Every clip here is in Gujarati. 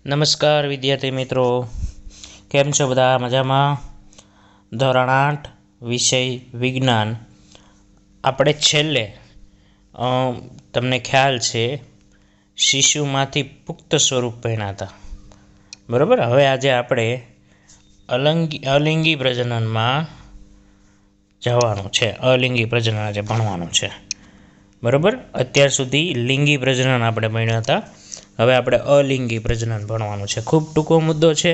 નમસ્કાર વિદ્યાર્થી મિત્રો, કેમ છો બધા? મજામાં? ધોરણ 8 વિષય વિજ્ઞાન આપણે છેલ્લે તમને ખ્યાલ છે શિશુમાંથી પુખ્ત સ્વરૂપ ભણ્યા હતા, બરાબર. હવે આજે આપણે અલિંગી પ્રજનનમાં જવાનું છે. અલિંગી પ્રજનન આજે ભણવાનું છે, બરાબર. અત્યાર સુધી લિંગી પ્રજનન આપણે ભણ્યા હતા, હવે આપણે અલિંગી પ્રજનન ભણવાનું છે. ખૂબ ટૂંકો મુદ્દો છે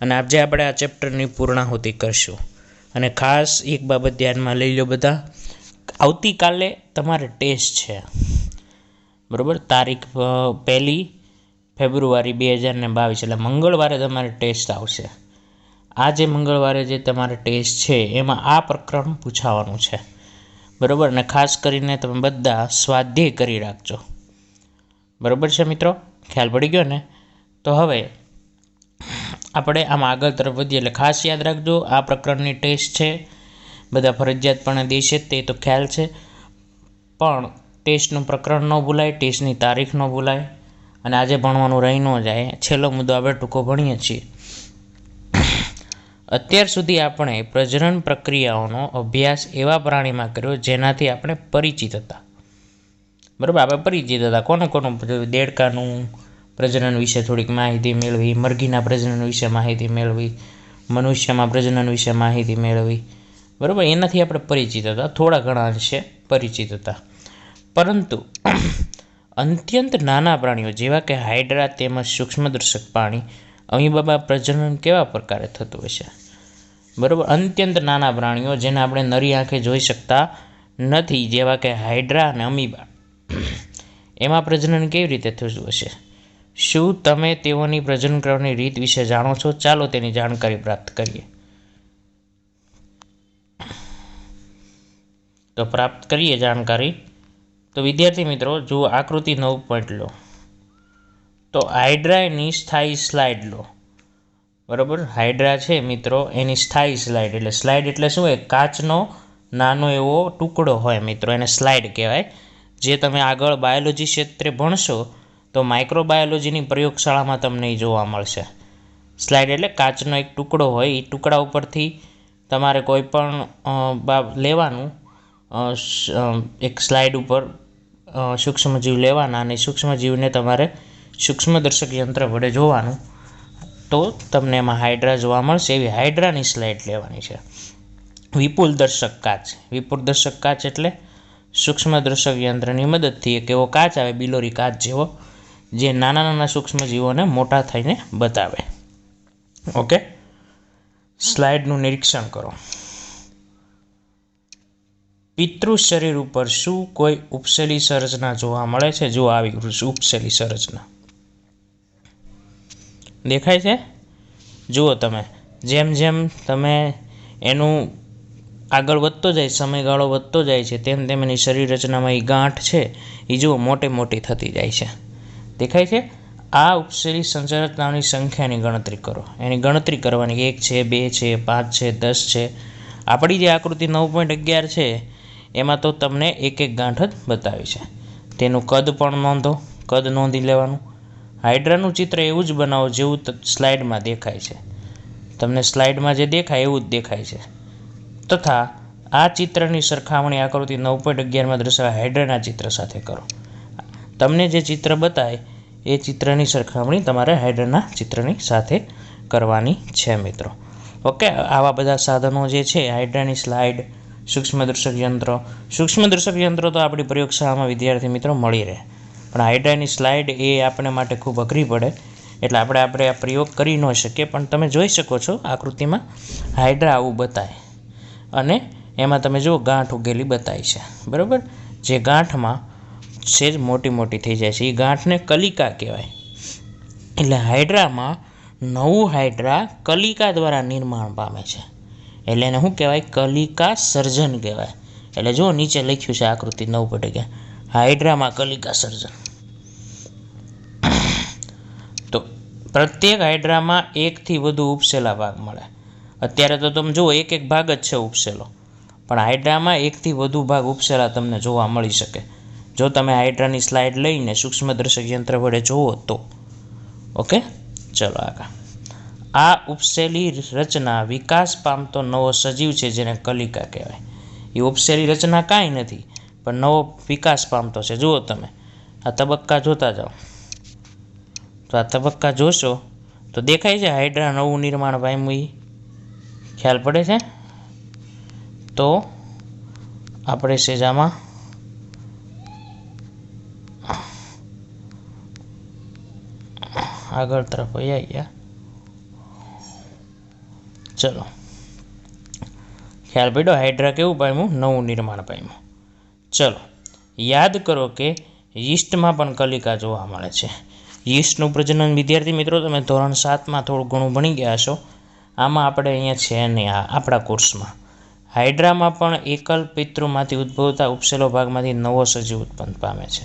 અને આજે આપણે આ ચેપ્ટરની પૂર્ણાહુતિ કરશું. અને ખાસ એક બાબત ધ્યાનમાં લઈ લો બધા, આવતીકાલે તમારે ટેસ્ટ છે, બરાબર. તારીખ 1 ફેબ્રુઆરી 2022, એટલે મંગળવારે તમારે ટેસ્ટ આવશે. આ જે મંગળવારે જે તમારે ટેસ્ટ છે એમાં આ પ્રકરણ પૂછાવાનું છે, બરાબર. અને ખાસ કરીને તમે બધા સ્વાધ્યાય કરી રાખજો, બરાબર છે મિત્રો? ખ્યાલ પડી ગયો ને? તો હવે આપણે આમાં આગળ તરફ વધીએ એટલે ખાસ યાદ રાખજો, આ પ્રકરણની ટેસ્ટ છે, બધા ફરજિયાતપણે દેશે તે તો ખ્યાલ છે, પણ ટેસ્ટનું પ્રકરણ ન ભૂલાય, ટેસ્ટની તારીખ ન ભૂલાય, અને આજે ભણવાનું રહી ન જાય. છેલ્લો મુદ્દો આપણે ટૂંકો ભણીએ છીએ. અત્યાર સુધી આપણે પ્રજનન પ્રક્રિયાઓનો અભ્યાસ એવા પ્રાણીમાં કર્યો જેનાથી આપણે પરિચિત હતા, બરાબર. આપણે પરિચિત હતા કોનું દેડકાનું પ્રજનન વિશે થોડીક માહિતી મેળવી, મરઘીના પ્રજનન વિશે માહિતી મેળવી, મનુષ્યમાં પ્રજનન વિશે માહિતી મેળવી, બરાબર. એનાથી આપણે પરિચિત હતા, થોડા ઘણા અંશે પરિચિત હતા. પરંતુ અત્યંત નાના પ્રાણીઓ જેવા કે હાઇડ્રા તેમજ સૂક્ષ્મદર્શક પ્રાણી અમીબામાં પ્રજનન કેવા પ્રકારે થતું હશે, બરાબર. અત્યંત નાના પ્રાણીઓ જેને આપણે નરી આંખે જોઈ શકતા નથી, જેવા કે હાઇડ્રા અને અમીબા, એમાં પ્રજનન કેવી રીતે થતું હશે? શું તમે તેઓની પ્રજનન કરવાની રીત વિશે જાણો છો? ચાલો તેની જાણકારી પ્રાપ્ત કરીએ. તો પ્રાપ્ત કરીએ જાણકારી. તો વિદ્યાર્થી મિત્રો, જુઓ આકૃતિ 9 પોઈન્ટ લો. તો હાઇડ્રાની સ્થાયી સ્લાઇડ લો, બરાબર. હાઇડ્રા છે મિત્રો, એની સ્થાયી સ્લાઇડ, એટલે સ્લાઇડ એટલે શું હોય? કાચનો નાનો એવો ટુકડો હોય મિત્રો, એને સ્લાઇડ કહેવાય. જે તમે આગળ બાયોલોજી ક્ષેત્રે ભણશો તો માઇક્રોબાયોલોજીની પ્રયોગશાળામાં તમને એ જોવા મળશે. સ્લાઇડ એટલે કાચનો એક ટુકડો હોય, એ ટુકડા ઉપરથી તમારે કોઈ પણ લેવાનું, એક સ્લાઇડ ઉપર સૂક્ષ્મજીવ લેવાના, અને સૂક્ષ્મજીવને તમારે સૂક્ષ્મદર્શક યંત્ર વડે જોવાનું, તો તમને એમાં હાઇડ્રા જોવા મળશે. એવી હાઇડ્રાની સ્લાઇડ લેવાની છે. વિપુલ દર્શક કાચ, વિપુલ દર્શક કાચ એટલે સૂક્ષ્મદર્શક યંત્રની મદદથી એક એવો કાચ આવે, બિલોરી કાચ જેવો, જે નાના નાના સૂક્ષ્મજીવોને મોટા થઈને બતાવે. ઓકે, સ્લાઇડનું નિરીક્ષણ કરો. પિતૃ શરીર ઉપર શું કોઈ ઉપસેલી સંરચના જોવા મળે છે? જો આવી ઉપસેલી સંરચના દેખાય છે, જુઓ તમે. જેમ જેમ તમે એનું આગળ વધતો જાય, સમયગાળો વધતો જાય છે, તેમ તેમ એની શરીર રચનામાં એ ગાંઠ છે એ જુઓ મોટી મોટી થતી જાય છે, દેખાય છે. આ ઉપસેલી સંરચનાઓની સંખ્યાની ગણતરી કરો. એની ગણતરી કરવાની, 1 છે, 2 છે, 5 છે, 10 છે. આપણી જે આકૃતિ 9.11 છે એમાં તો તમને એક એક ગાંઠ જ બતાવી છે. તેનું કદ પણ નોંધો, કદ નોંધી લેવાનું. હાઇડ્રાનું ચિત્ર એવું જ બનાવો જેવું સ્લાઇડમાં દેખાય છે. તમને સ્લાઇડમાં જે દેખાય એવું જ દેખાય છે. તથા આ ચિત્રની સરખામણી આકૃતિ 9.11માં દર્શાવેલ હાઇડ્રાના ચિત્ર સાથે કરો. તમને જે ચિત્ર બતાય એ ચિત્રની સરખામણી તમારે હાઇડ્રાના ચિત્રની સાથે કરવાની છે મિત્રો. ઓકે, આવા બધા સાધનો જે છે, હાઇડ્રાની સ્લાઇડ, સૂક્ષ્મદર્શક યંત્રો તો આપણી પ્રયોગશાળામાં વિદ્યાર્થી મિત્રો મળી રહે, પણ હાઇડ્રાની સ્લાઇડ એ આપણે માટે ખૂબ અઘરી પડે, એટલે આપણે આ પ્રયોગ કરી ન શકીએ. પણ તમે જોઈ શકો છો આકૃતિમાં હાઇડ્રા આવું બતાય, અને એમાં તમે જુઓ ગાંઠ ઉગેલી બતાવી છે, બરાબર. જે ગાંઠમાં સેજ મોટી મોટી થઈ જાય છે, એ ગાંઠને કલિકા કહેવાય. એટલે હાઇડ્રામાં નવું હાઇડ્રા કલિકા દ્વારા નિર્માણ પામે છે, એટલે એને શું કહેવાય? કલિકા સર્જન કહેવાય. એટલે જો નીચે લખ્યું છે આકૃતિ 9.11, હાઇડ્રામાં કલિકા સર્જન. તો પ્રત્યેક હાઇડ્રામાં એકથી વધુ ઉપસેલા ભાગ મળે. અત્યારે તો તમે જુઓ એક એક ભાગ જ છે ઉપસેલો, પણ હાઇડ્રામાં એકથી વધુ ભાગ ઉપસેલા તમને જોવા મળી શકે, જો તમે હાઇડ્રાની સ્લાઇડ લઈને સૂક્ષ્મદર્શક યંત્ર વડે જુઓ તો. ઓકે, ચલો આગળ. આ ઉપસેલી રચના વિકાસ પામતો નવો સજીવ છે જેને કલિકા કહેવાય. એ ઉપસેલી રચના કાંઈ નથી પણ નવો વિકાસ પામતો છે. જુઓ તમે આ તબક્કા જોતા જાઓ તો આ તબક્કા જોશો તો દેખાય છે હાઇડ્રા નવું નિર્માણ પામ્યું. ખ્યાલ પડે છે? તો આપણે સેજામાં આગળ તરફ આવી ગયા. ચલો ખ્યાલ પડ્યો હાઇડ્રા કેવું પામ્યું? નવું નિર્માણ પામ્યું. ચલો યાદ કરો કે યીસ્ટમાં પણ કલિકા જોવા મળે છે. યીસ્ટનું પ્રજનન વિદ્યાર્થી મિત્રો તમે ધોરણ 7માં થોડું ઘણું ભણી ગયા છો. આમાં આપણે અહીંયા છે નહીં આપણા કોર્સમાં. હાઇડ્રામાં પણ એકલ પિતૃમાંથી ઉદ્ભવતા ઉપસેલો ભાગમાંથી નવો સજીવ ઉત્પન્ન પામે છે.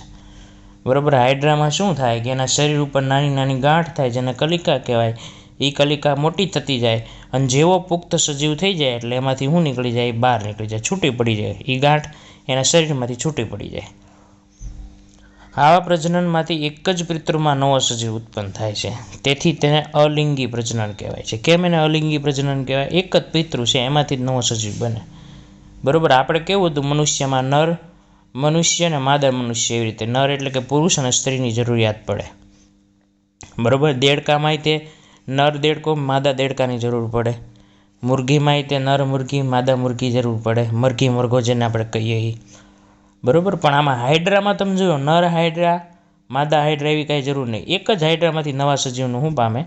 બરાબર. હાઇડ્રામાં શું થાય કે એના શરીર ઉપર નાની નાની ગાંઠ થાય જેને કલિકા કહેવાય. એ કલિકા મોટી થતી જાય અને જેવો પુખ્ત સજીવ થઈ જાય એટલે એમાંથી શું નીકળી જાય? બહાર નીકળી જાય, છૂટી પડી જાય. એ ગાંઠ એના શરીરમાંથી છૂટી પડી જાય. આવા પ્રજનનમાંથી એક જ પિતૃમાં નવો સજીવ ઉત્પન્ન થાય છે. તેથી તેને અલિંગી પ્રજનન કહેવાય છે. કેમ એને અલિંગી પ્રજનન કહેવાય? એક જ પિતૃ છે એમાંથી જ નવો સજીવ બને. બરાબર. આપણે કેવું હતું મનુષ્યમાં નર મનુષ્ય અને માદા મનુષ્ય એવી રીતે. નર એટલે કે પુરુષ અને સ્ત્રીની જરૂરિયાત પડે. બરાબર. દેડકામાંય તે નર દેડકો માદા દેડકાની જરૂર પડે. મુરઘીમાંય તે નર મુરઘી માદા મુરઘી જરૂર પડે. મરઘી મરઘો જેને આપણે કહીએ એ. બરાબર. પણ આમાં હાઇડ્રામાં તમે જોયો નર હાઇડ્રા માદા હાઇડ્રા એવી કાંઈ જરૂર નહીં. એક જ હાઇડ્રામાંથી નવા સજીવનું શું પામે?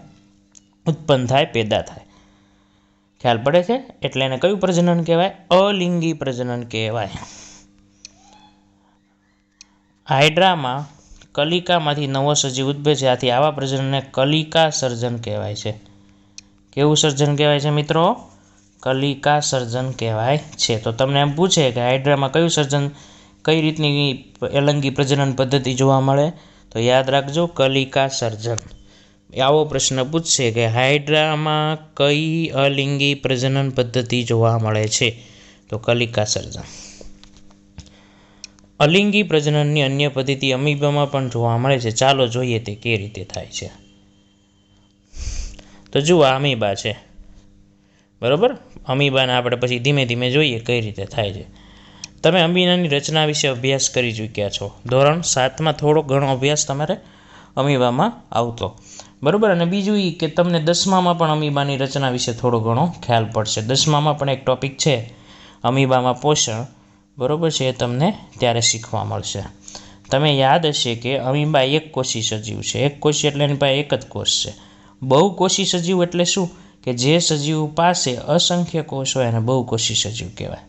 ઉત્પન્ન થાય, પેદા થાય. ખ્યાલ પડે છે? એટલે એને કયું પ્રજનન કહેવાય? અલિંગી પ્રજનન કહેવાય. હાઇડ્રામાં કલિકામાંથી નવો સજીવ ઉદ્ભવે છે. આથી આવા પ્રજનનને કલિકા સર્જન કહેવાય છે. કેવું સર્જન કહેવાય છે મિત્રો? કલિકા સર્જન કહેવાય છે. તો તમને એમ પૂછે કે હાઇડ્રામાં કયું સર્જન કઈ રીતની અલિંગી પ્રજનન પદ્ધતિ જોવા મળે? તો યાદ રાખજો કલિકા સર્જન. આવો પ્રશ્ન પૂછશે કે હાઇડ્રામાં કઈ અલિંગી પ્રજનન પદ્ધતિ જોવા મળે છે? તો કલિકા સર્જન. અલિંગી પ્રજનનની અન્ય પદ્ધતિ અમીબામાં પણ જોવા મળે છે. ચાલો જોઈએ તે કેવી રીતે થાય છે. તો જુઓ અમીબા છે. બરાબર. અમીબાને આપણે પછી ધીમે ધીમે જોઈએ કઈ રીતે થાય છે. તમે અમીબાની રચના વિશે અભ્યાસ કરી ચૂક્યા છો. ધોરણ 7માં થોડો ઘણો અભ્યાસ તમારે અમીબામાં આવતો. બરાબર. અને બીજું એ કે તમને 10મામાં પણ અમીબાની રચના વિશે થોડો ઘણો ખ્યાલ પડશે. 10મામાં પણ એક ટોપિક છે અમીબામાં પોષણ. બરાબર છે. એ તમને ત્યારે શીખવા મળશે. તમે યાદ હશે કે અમીબા એક કોષી સજીવ છે. એક કોષી એટલે એની પાસે એક જ કોષ છે. બહુકોષી સજીવ એટલે શું? કે જે સજીવ પાસે અસંખ્ય કોષ હોય એને બહુકોષી સજીવ કહેવાય.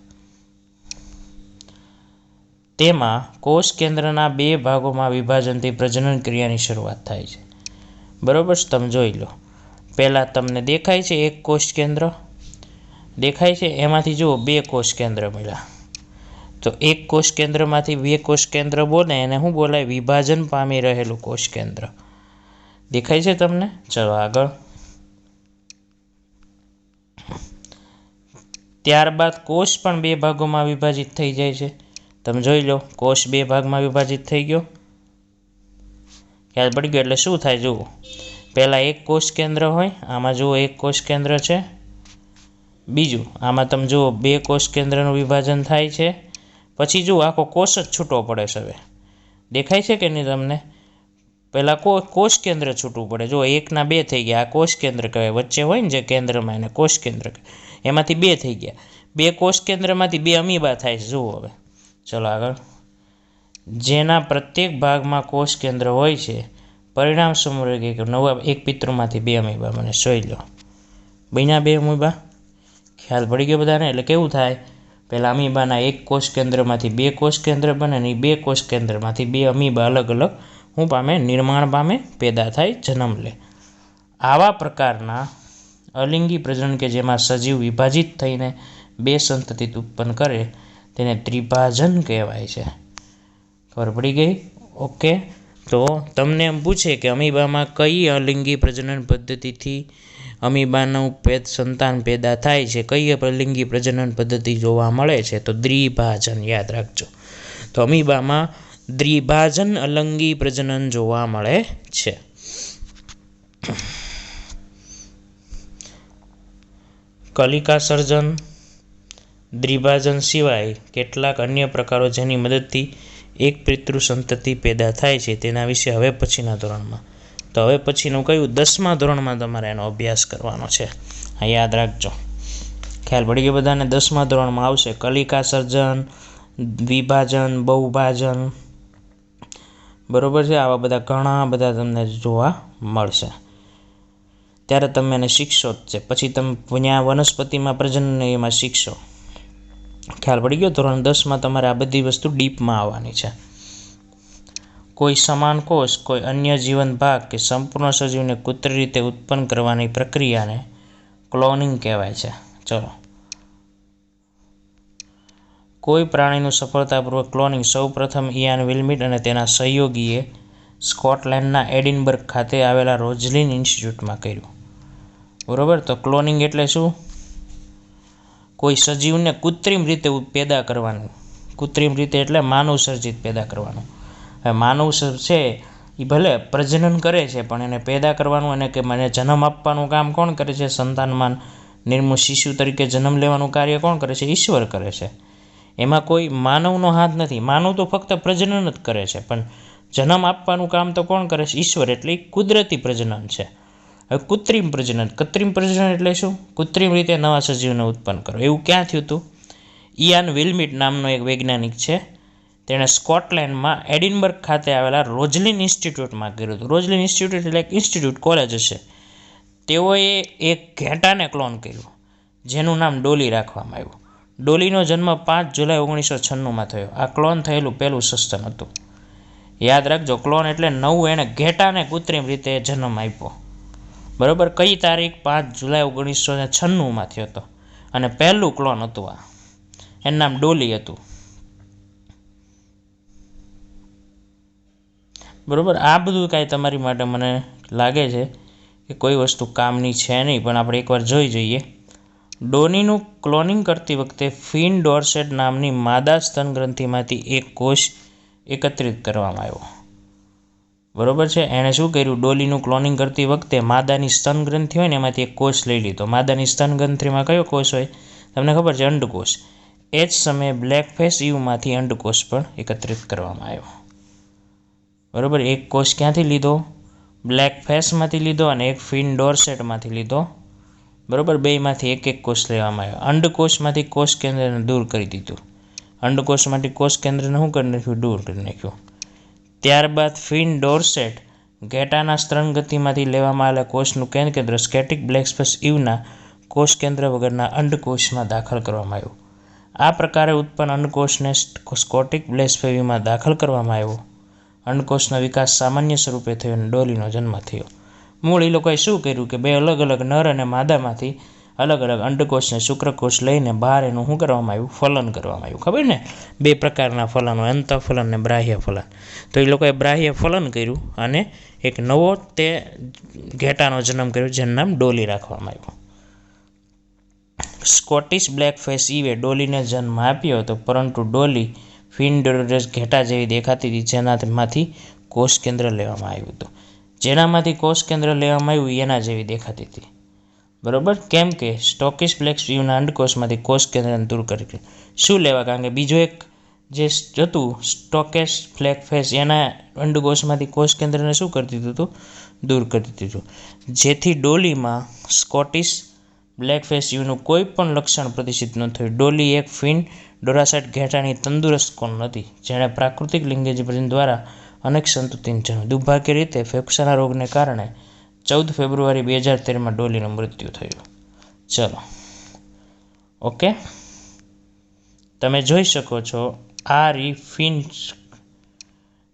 તેમાં કોષ કેન્દ્રના 2 ભાગોમાં વિભાજનથી પ્રજનન ક્રિયાની શરૂઆત થાય છે. બરાબર. તમે જોઈ લો. પહેલાં તમને દેખાય છે એક કોષ કેન્દ્ર દેખાય છે. એમાંથી જુઓ 2 કોષ કેન્દ્ર મળ્યા. તો એક કોષ કેન્દ્રમાંથી 2 કોષ કેન્દ્ર બને એને શું બોલાય? વિભાજન પામી રહેલું કોષ કેન્દ્ર. દેખાય છે તમને? ચલો આગળ. ત્યારબાદ કોષ પણ 2 ભાગોમાં વિભાજિત થઈ જાય છે. તમે જોઈ લો કોષ 2 ભાગમાં વિભાજિત થઈ ગયો. ખ્યાલ પડી ગયો? એટલે શું થાય જુઓ. પહેલાં એક કોષ કેન્દ્ર હોય. આમાં જુઓ એક કોષ કેન્દ્ર છે. બીજું આમાં તમે જુઓ 2 કોષ કેન્દ્રનું વિભાજન થાય છે. પછી જુઓ આખો કોષ જ છૂટો પડે છે. હવે દેખાય છે કે નહીં તમને? પહેલાં કોષ કેન્દ્ર છૂટવું પડે. જો 1ના 2 થઈ ગયા. આ કોષ કેન્દ્ર કહેવાય. વચ્ચે હોય ને જે કેન્દ્રમાં એને કોષ કેન્દ્ર કહેવાય. એમાંથી 2 થઈ ગયા. 2 કોષ કેન્દ્રમાંથી 2 અમીબા થાય છે. જુઓ હવે. ચલો આગળ. જેના પ્રત્યેક ભાગમાં કોષ કેન્દ્ર હોય છે. પરિણામ સમૂહ કે નવા એક પિતૃમાંથી 2 અમીબા મને જોઈ લો. બન્યા 2 અમીબા. ખ્યાલ પડી ગયો બધાને? એટલે કેવું થાય? પહેલાં અમીબાના એક કોષ કેન્દ્રમાંથી 2 કોષ કેન્દ્ર બને અને 2 કોષ કેન્દ્રમાંથી 2 અમીબા અલગ અલગ શું પામે? નિર્માણ પામે, પેદા થાય, જન્મ લે. આવા પ્રકારના અલિંગી પ્રજનન કે જેમાં સજીવ વિભાજિત થઈને 2 સંતતિ ઉત્પન્ન કરે તેને ત્રિભાજન કહેવાય છે. ખબર પડી ગઈ? ઓકે. તો તમને એમ પૂછે કે અમીબામાં કઈ અલિંગી પ્રજનન પદ્ધતિથી અમીબાનું સંતાન પેદા થાય છે? કઈ અલિંગી પ્રજનન પદ્ધતિ જોવા મળે છે? તો દ્વિભાજન. યાદ રાખજો. તો અમીબામાં દ્વિભાજન અલિંગી પ્રજનન જોવા મળે છે. કલિકા સર્જન, દ્વિભાજન સિવાય કેટલાક અન્ય પ્રકારો જેની મદદથી એક પિતૃ સંતતિ પેદા થાય છે તેના વિશે હવે પછીના ધોરણમાં. તો હવે પછીનું કયું? 10મા ધોરણમાં તમારે એનો અભ્યાસ કરવાનો છે. આ યાદ રાખજો. ખ્યાલ પડી ગયો બધાને? 10મા ધોરણમાં આવશે કલિકા સર્જન, દ્વિભાજન, બહુભાજન, બરોબર છે. આવા બધા ઘણા બધા તમને જોવા મળશે. ત્યારે તમે એને શીખશો જ છે. પછી તમે ત્યાં વનસ્પતિમાં પ્રજનન એમાં શીખશો. ખ્યાલ પડી ગયો? ધોરણ 10માં તમારે આ બધી વસ્તુ ડીપમાં આવવાની છે. કોઈ સમાન કોષ કોઈ અન્ય જીવંત ભાગ કે સંપૂર્ણ સજીવને કૃત્રિમ રીતે ઉત્પન્ન કરવાની પ્રક્રિયાને ક્લોનિંગ કહેવાય છે. ચલો, કોઈ પ્રાણીનું સફળતાપૂર્વક ક્લોનિંગ સૌપ્રથમ ઇયાન વિલ્મીટ અને તેના સહયોગીએ સ્કોટલેન્ડના એડિનબર્ગ ખાતે આવેલા રોઝલિન ઇન્સ્ટિટ્યૂટમાં કર્યું. બરોબર. તો ક્લોનિંગ એટલે શું? કોઈ સજીવને કૃત્રિમ રીતે પેદા કરવાનું. કૃત્રિમ રીતે એટલે માનવ સર્જિત પેદા કરવાનું. હવે માનવ છે એ ભલે પ્રજનન કરે છે પણ એને પેદા કરવાનું અને કે મને જન્મ આપવાનું કામ કોણ કરે છે? સંતાનમાન નિર્મૂળ શિશુ તરીકે જન્મ લેવાનું કાર્ય કોણ કરે છે? ઈશ્વર કરે છે. એમાં કોઈ માનવનો હાથ નથી. માનવ તો ફક્ત પ્રજનન જ કરે છે, પણ જન્મ આપવાનું કામ તો કોણ કરે છે? ઈશ્વર. એટલે કુદરતી પ્રજનન છે. હવે કૃત્રિમ પ્રજનન. કૃત્રિમ પ્રજનન એટલે શું? કૃત્રિમ રીતે નવા સજીવને ઉત્પન્ન કરો. એવું ક્યાં થયું હતું? ઇયાન વિલ્મીટ નામનો એક વૈજ્ઞાનિક છે, તેણે સ્કોટલેન્ડમાં એડિનબર્ગ ખાતે આવેલા રોઝલિન ઇન્સ્ટિટ્યૂટમાં કર્યું હતું. રોઝલિન ઇન્સ્ટિટ્યૂટ એટલે એક ઇન્સ્ટિટ્યૂટ, કોલેજ હશે. તેઓએ એક ઘેટાને ક્લોન કર્યું જેનું નામ ડોલી રાખવામાં આવ્યું. ડોલીનો જન્મ 5 જુલાઈ 1996માં થયો. આ ક્લોન થયેલું પહેલું સસ્તન હતું. યાદ રાખજો, ક્લોન એટલે નવું એણે ઘેટાને કૃત્રિમ રીતે જન્મ આપ્યો. બરાબર. કઈ તારીખ? 5 જુલાઈ 1996માં થયો હતો અને પહેલું ક્લોન હતું આ. એનું નામ ડોલી હતું. બરાબર. આ બધું કાંઈ તમારી માટે મને લાગે છે કે કોઈ વસ્તુ કામની છે નહીં, પણ આપણે એકવાર જોઈ જોઈએ. ડોલીનું ક્લોનિંગ કરતી વખતે ફિન ડોર્સેટ નામની માદા સ્તન ગ્રંથિમાંથી એક કોષ એકત્રિત કરવામાં આવ્યો. બરોબર છે. એણે શું કર્યું? ડોલીનું ક્લોનિંગ કરતી વખતે માદાની સ્તન ગ્રંથિ હોય ને એમાંથી એક કોષ લઈ લીધો. માદાની સ્તન ગ્રંથિમાં કયો કોષ હોય? તમને ખબર છે? અંડકોષ. એ જ સમયે બ્લેકફેસ ઈવમાંથી અંડકોષ પણ એકત્રિત કરવામાં આવ્યો. બરાબર. એક કોષ ક્યાંથી લીધો? બ્લેકફેસમાંથી લીધો અને એક ફિન ડોર્સેટમાંથી લીધો. બરાબર. બેમાંથી એક કોષ લેવામાં આવ્યો. અંડકોષમાંથી કોષ કેન્દ્રને દૂર કરી દીધું. અંડકોષમાંથી કોષ કેન્દ્રને શું કરી નાખ્યું? દૂર કરી નાખ્યું. ત્યારબાદ ફિન ડોર્સેટ ઘેટાના સ્તન ગ્રંથિમાંથી લેવામાં આવેલા કોષનું કેન્દ્ર સ્કેટિક બ્લેકફેસ ઈવના કોષ કેન્દ્ર વગરના અંડકોષમાં દાખલ કરવામાં આવ્યું. આ પ્રકારે ઉત્પન્ન અંડકોષને સ્કોટિક બ્લેકફેસ ઈવમાં દાખલ કરવામાં આવ્યો. અંડકોષનો વિકાસ સામાન્ય સ્વરૂપે થયો અને ડોલીનો જન્મ થયો. મૂળ એ લોકોએ શું કર્યું કે બે અલગ અલગ નર અને માદામાંથી અલગ અલગ અંડકોષને શુક્રકોષ લઈને બહાર એનું શું કરવામાં આવ્યું? ફલન કરવામાં આવ્યું. ખબર ને? 2 પ્રકારના ફલન હોય, અંતઃફલન અને બાહ્ય ફલન. તો એ લોકોએ બાહ્ય ફલન કર્યું અને એક નવો તે ઘેટાનો જન્મ કર્યો જેનું નામ ડોલી રાખવામાં આવ્યું. સ્કોટિશ બ્લેકફેસ ઈવે ડોલીને જન્મ આપ્યો હતો, પરંતુ ડોલી ફિન ડોર્સેટ ઘેટા જેવી દેખાતી હતી, જેનામાંથી કોષ કેન્દ્ર લેવામાં આવ્યું હતું. જેનામાંથી કોષ કેન્દ્ર લેવામાં આવ્યું એના જેવી દેખાતી હતી. બરોબર. કેમ કે સ્કોટિશ બ્લેકફેસ ઈવના અંડકોષમાંથી કોષ કેન્દ્રને દૂર કરી. શું લેવા? કારણ કે બીજો એક જે હતું સ્કોટિશ બ્લેકફેસ એના અંડકોષમાંથી કોષ કેન્દ્રને શું કરી દીધું હતું? દૂર કરી દીધું. જેથી ડોલીમાં સ્કોટિશ બ્લેકફેસ ઈવનું કોઈ પણ લક્ષણ પ્રદર્શિત ન થયું. ડોલી એક ફિન ડોર્સેટ ઘેટાની તંદુરસ્ત કોણ હતી, જેણે પ્રાકૃતિક લિંગજ પ્રજનન દ્વારા અનેક સંતતિને જન્મ. દુર્ભાગ્ય રીતે ફેફસાના રોગને કારણે 14 ફેબ્રુઆરી 2013માં ડોલીનું મૃત્યુ થયું. ચલો, ઓકે. તમે જોઈ શકો છો આ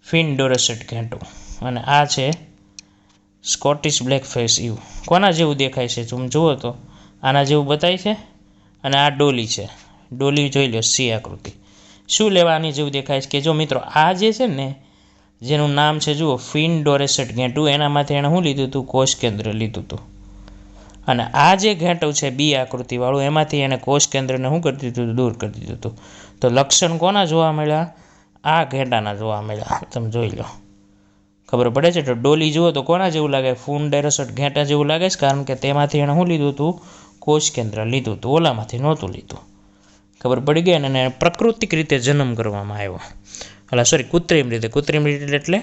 ફિન ડોર્સેટ ઘેટું અને આ છે સ્કોટિશ બ્લેકફેસ ઈવ. કોના જેવું દેખાય છે? તમે જુઓ તો આના જેવું બતાય છે. અને આ ડોલી છે. ડોલી જોઈ લો, સી આકૃતિ. શું લેવા આની જેવું દેખાય છે? કે જો મિત્રો, આ જે છે ને જેનું નામ છે જુઓ ફિન ડોર્સેટ ઘેટું, એનામાંથી એણે શું લીધું હતું? કોષ કેન્દ્ર લીધું હતું. અને આ જે ઘેટું છે બી આકૃતિવાળું, એમાંથી એણે કોષ કેન્દ્રને શું કરી દીધું હતું? દૂર કરી દીધું હતું. તો લક્ષણ કોના જોવા મળ્યા? આ ઘેટાના જોવા મળ્યા. તમે જોઈ લો, ખબર પડે છે. તો ડોલી જુઓ તો કોના જેવું લાગે? ફિન ડોર્સેટ ઘેટા જેવું લાગે છે, કારણ કે તેમાંથી એણે શું લીધું હતું? કોષ કેન્દ્ર લીધું તો ઓલામાંથી નહોતું લીધું. ખબર પડી ગઈ. અને પ્રાકૃતિક રીતે જન્મ કરવામાં આવ્યો. કૃત્રિમ રીતે એટલે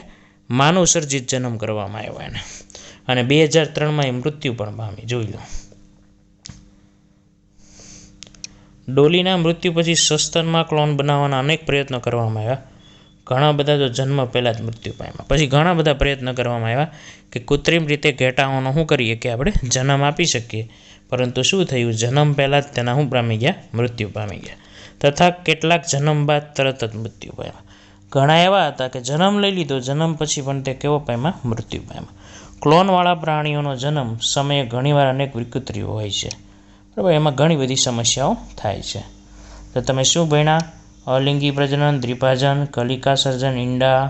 માનવ સર્જિત જન્મ કરવામાં આવ્યો એને. અને 2003માં એ મૃત્યુ પણ પામી. જોઈ લો. ડોલીના મૃત્યુ પછી સસ્તનમાં ક્લોન બનાવવાના અનેક પ્રયત્નો કરવામાં આવ્યા. ઘણા બધા તો જન્મ પહેલાં જ મૃત્યુ પામ્યા. પછી ઘણા બધા પ્રયત્નો કરવામાં આવ્યા કે કૃત્રિમ રીતે ઘેટાઓનો શું કરીએ કે આપણે જન્મ આપી શકીએ. પરંતુ શું થયું, જન્મ પહેલાં જ તેના શું પામી ગયા, મૃત્યુ પામી ગયા. તથા કેટલાક જન્મ બાદ તરત જ મૃત્યુ પામ્યા. ઘણા એવા હતા કે જન્મ લઈ લીધો, જન્મ પછી પણ તે કેવો પામ્યા, મૃત્યુ પામ્યા. ક્લોનવાળા પ્રાણીઓનો જન્મ સમયે ઘણીવાર અનેક વિકૃતિઓ હોય છે. બરાબર, એમાં ઘણી બધી સમસ્યાઓ થાય છે. તો તમે શું ભણ્યા? અલિંગી પ્રજનન, દ્વિભાજન, કલિકા સર્જન, ઈંડા,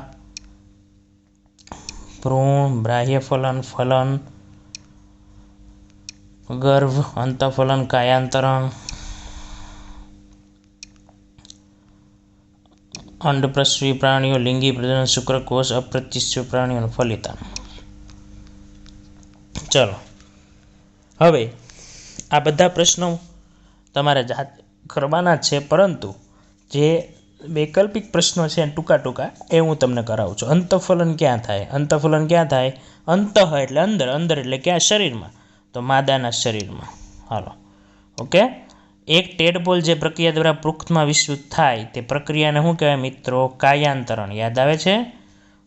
ભ્રૂણ, બાહ્ય ફલન, ફલન, ગર્ભ, અંતઃફલન, કાયાંતરણ, અંડપ્રસવી પ્રાણીઓ, લિંગી પ્રજનન, શુક્રકોષ, અપ્રતિષ્ઠિત પ્રાણીઓ અને ફલિતાન. ચલો, હવે આ બધા પ્રશ્નો તમારે જાત કરવાના જ છે, પરંતુ જે વૈકલ્પિક પ્રશ્નો છે ટૂંકા એ હું તમને કરાવું છું. અંતઃફલન ક્યાં થાય? અંતઃફલન ક્યાં થાય? અંતઃ એટલે અંદર, અંદર એટલે ક્યાં? શરીરમાં. તો માદાના શરીરમાં. હાલો, ઓકે. એક ટેડપોલ જે પ્રક્રિયા દ્વારા પૃષ્ઠમાં વિસ્તૃત થાય તે પ્રક્રિયાને શું કહેવાય મિત્રો? કાયાંતરણ. યાદ આવે છે?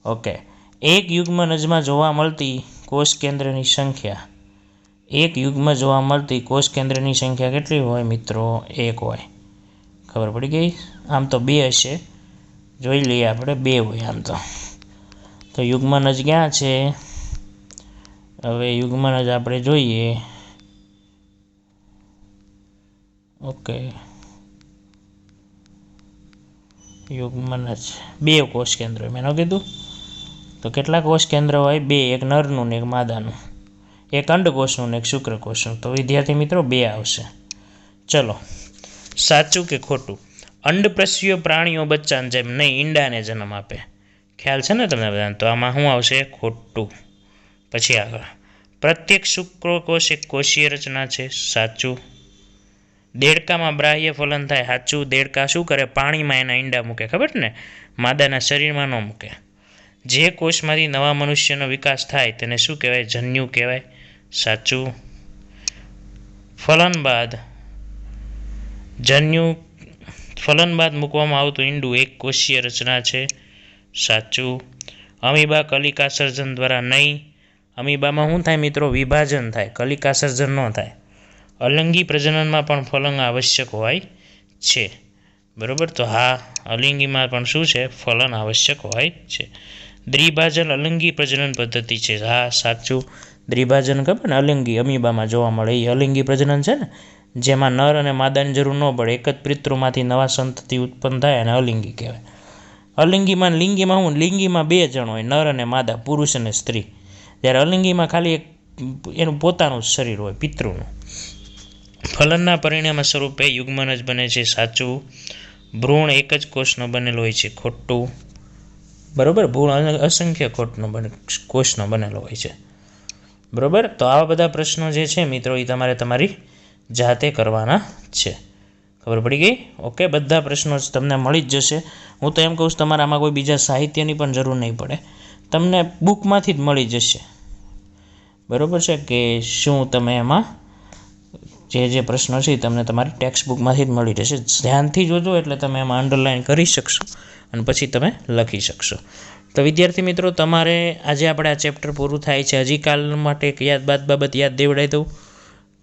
ઓકે. એક યુગ્મનજમાં જોવા મળતી કોષ કેન્દ્રની સંખ્યા, એક યુગ્મ જોવા મળતી કોષ કેન્દ્રની સંખ્યા કેટલી હોય મિત્રો? 1 હોય. ખબર પડી ગઈ? આમ તો 2 હશે, જોઈ લઈએ આપણે. 2 હોય આમ તો યુગ્મનજ ક્યાં છે? હવે યુગ્મનજ આપણે જોઈએ. ઓકે, યુગ્મનજ 2 કોષ કેન્દ્ર મેં ન કીધું? તો કેટલા કોષ કેન્દ્ર હોય? 2. એક નરનું ને એક માદાનું, એક અંડકોષનું ને એક શુક્રકોષનું. તો વિદ્યાર્થી મિત્રો 2 આવશે. ચલો, સાચું કે ખોટું? અંડપ્રસવીય પ્રાણીઓ બચ્ચાને જેમ નહીં ઈંડાને જન્મ આપે. ખ્યાલ છે ને તમને બધાને? તો આમાં શું આવશે? ખોટું. પછી આગળ, પ્રત્યેક શુક્રકોષ એક કોષીય રચના છે. સાચું. દેડકામાં બાહ્ય ફલન થાય. સાચું. દેડકા શું કરે? પાણીમાં એના ઈંડા મૂકે. ખબર ને? માદાના શરીરમાં ન મૂકે. જે કોષમાંથી નવા મનુષ્યનો વિકાસ થાય તેને શું કહેવાય? જન્યુ કહેવાય. સાચું. ફલન બાદ મૂકવામાં આવતું ઈંડું એક કોષીય રચના છે. સાચું. અમીબા કલિકા સર્જન દ્વારા નહીં. અમીબામાં શું થાય મિત્રો? વિભાજન થાય, કલિકા સર્જન ન થાય. અલિંગી પ્રજનનમાં પણ ફલન આવશ્યક હોય છે. બરાબર, તો હા, અલિંગીમાં પણ શું છે? ફલન આવશ્યક હોય છે. દ્વિભાજન અલિંગી પ્રજનન પદ્ધતિ છે. હા, સાચું. દ્વિભાજન ખબર ને? અલિંગી અમીબામાં જોવા મળે એ અલિંગી પ્રજનન છે ને, જેમાં નર અને માદાની જરૂર ન પડે, એક જ પિતૃમાંથી નવા સંતતિ ઉત્પન્ન થાય અને અલિંગી કહેવાય. અલિંગીમાં લિંગીમાં શું? લિંગીમાં 2 જણ હોય, નર અને માદા, પુરુષ અને સ્ત્રી. જ્યારે અલિંગીમાં ખાલી એક એનું પોતાનું શરીર હોય, પિતૃનું. ફલનના પરિણામ સ્વરૂપે યુગ્મનજ બને છે. સાચું. ભ્રૂણ એક જ કોષનો બનેલો હોય છે. ખોટું. બરાબર, ભ્રૂણ અસંખ્ય કોષનો બનેલો હોય છે. બરાબર, તો આવા બધા પ્રશ્નો જે છે મિત્રો એ તમારે તમારી જાતે કરવાના છે. ખબર પડી ગઈ? ઓકે, બધા પ્રશ્નો તમને મળી જ જશે. હું તો એમ કહું છું, તમારે આમાં કોઈ બીજા સાહિત્યની પણ જરૂર નહીં પડે, તમને બુકમાંથી જ મળી જશે. બરાબર છે કે શું? તમે એમાં જે પ્રશ્નો છે તમને તમારી ટેક્સ્ટ બુકમાંથી જ મળી રહેશે. ધ્યાનથી જોજો એટલે તમે એમાં અંડરલાઇન કરી શકશો અને પછી તમે લખી શકશો. તો વિદ્યાર્થી મિત્રો, તમારે આજે આપણે આ ચેપ્ટર પૂરું થાય છે. હજી કાલ માટે એક બાબત યાદ દેવડાવી દઉં.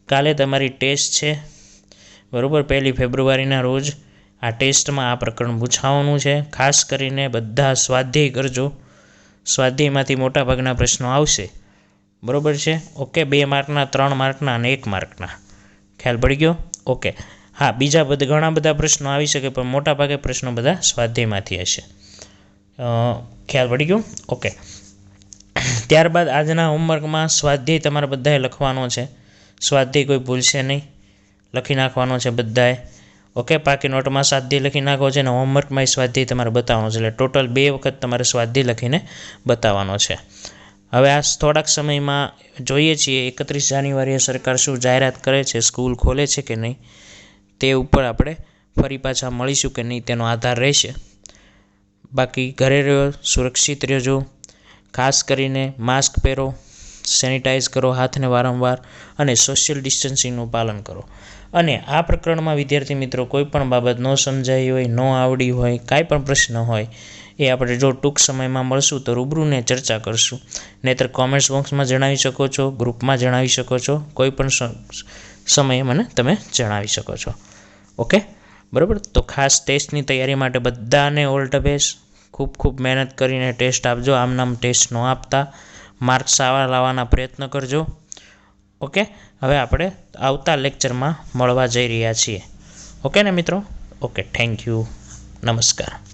કાલે તમારી ટેસ્ટ છે. બરાબર, 1 ફેબ્રુઆરીના રોજ આ ટેસ્ટમાં આ પ્રકરણ પૂછાવાનું છે. ખાસ કરીને બધા સ્વાધ્યાય કરજો. સ્વાધ્યાયમાંથી મોટાભાગના પ્રશ્નો આવશે. બરાબર છે? ઓકે, 2 માર્કના, 3 માર્કના અને 1 માર્કના. ખ્યાલ પડી ગયો? ઓકે. હા, બીજા ઘણા બધા પ્રશ્નો આવી શકે, પણ મોટાભાગે પ્રશ્નો બધા સ્વાધ્યાયમાંથી હશે. ખ્યાલ પડી ગયો? ઓકે. ત્યારબાદ આજના હોમવર્કમાં સ્વાધ્યાય તમારે બધાએ લખવાનો છે. સ્વાધ્યાય કોઈ ભૂલશે નહીં, લખી નાખવાનો છે બધાએ. ઓકે, પાકી નોટમાં સ્વાધ્યાય લખી નાખો છે અને હોમવર્કમાં સ્વાધ્યાય તમારે બતાવવાનો છે. એટલે ટોટલ 2 વખત તમારે સ્વાધ્યાય લખીને બતાવવાનો છે. હવે આ થોડાક સમયમાં જોઈએ છીએ 31 જાન્યુઆરીએ સરકાર શું જાહેરાત કરે છે, સ્કૂલ ખોલે છે કે નહીં, તે ઉપર આપણે ફરી પાછા મળીશું કે નહીં તેનો આધાર રહેશે. બાકી ઘરે રહ્યો, સુરક્ષિત રહેજો, ખાસ કરીને માસ્ક પહેરો, સેનિટાઈઝ કરો હાથને વારંવાર અને સોશિયલ ડિસ્ટન્સિંગનું પાલન કરો. અને આ પ્રકરણમાં વિદ્યાર્થી મિત્રો કોઈ પણ બાબત ન સમજાઈ હોય, ન આવડી હોય, કાંઈ પણ પ્રશ્ન હોય એ આપણે જો ટૂંક સમયમાં મળશું તો રૂબરૂને ચર્ચા કરશું. નહીંતર કોમેન્ટ્સ બોક્સમાં જણાવી શકો છો, ગ્રુપમાં જણાવી શકો છો, કોઈ પણ સમયે મને તમે જણાવી શકો છો. ઓકે, બરાબર. તો ખાસ ટેસ્ટની તૈયારી માટે બધાને ઓલ ધ બેસ્ટ. ખૂબ ખૂબ મહેનત કરીને ટેસ્ટ આપજો. આમ નામ ટેસ્ટ ન આપતા, માર્ક્સ સારા લાવવાના પ્રયત્ન કરજો. ઓકે, હવે આપણે આવતા લેક્ચરમાં મળવા જઈ રહ્યા છીએ. ઓકે ને મિત્રો? ઓકે, થેન્ક યુ, નમસ્કાર.